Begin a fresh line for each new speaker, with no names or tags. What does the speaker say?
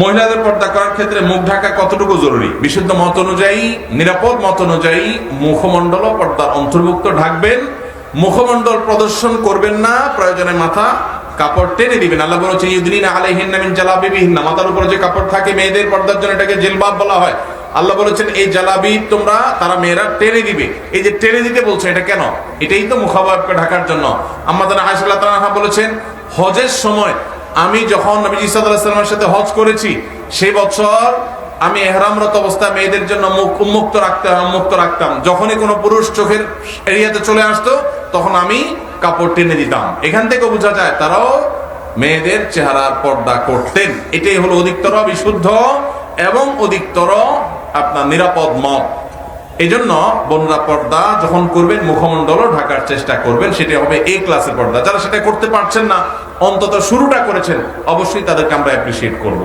মহিলাদের পর্দা করার ক্ষেত্রে মুখ ঢাকা কতটুকু জরুরি? বিশুদ্ধ মত অনুযায়ী, নিরাপদ মত অনুযায়ী মুখমণ্ডল পর্দার অন্তর্ভুক্ত ঢাকবেন, মুখমণ্ডল প্রদর্শন করবেন না, প্রয়োজনে মাথা কাপড় টেনে দিবেন। আল্লাহ বলেছেন ইউদনিনা আলাইহিন্না মিন জালাবিবিহিন্না, মাথার উপরে যে কাপড় থাকে মেয়েদের পর্দার জন্য এটাকে জিলবাব বলা হয়। আল্লাহ বলেছেন এই জালাবি তোমরা, তারা মেয়েরা টেনে দিবে। এই যে টেনে দিতে বলছে, এটা কেন? এটাই তো মুখাবয়বকে ঢাকার জন্য। আম্মাজান আয়েশা রাদিয়াল্লাহু তাআলা বলেছেন হজের সময় আমি যখন নবী সাল্লাল্লাহু আলাইহি ওয়াসাল্লামের সাথে হজ করেছি, সেই বছর আমি ইহরামরত অবস্থায় মেয়েদের জন্য মুখ উন্মুক্ত রাখতাম। যখনই কোনো পুরুষ চোখের এরিয়াতে চলে আসতো তখন আমি কাপড় টেনে দিতাম। এখান থেকে বোঝা যায় তারাও মেয়েদের চেহারার পর্দা করতেন। এটাই হলো অধিকতর বিশুদ্ধ এবং অধিকতর আপনার নিরাপদ মত। এই জন্য বোনরা পর্দা যখন করবেন মুখমণ্ডলও ঢাকার চেষ্টা করবেন, সেটা হবে এ ক্লাসের পর্দা। যারা সেটা করতে পারছেন না, অন্তত শুরুটা করেছেন, অবশ্যই তাদেরকে আমরা অ্যাপ্রিসিয়েট করব।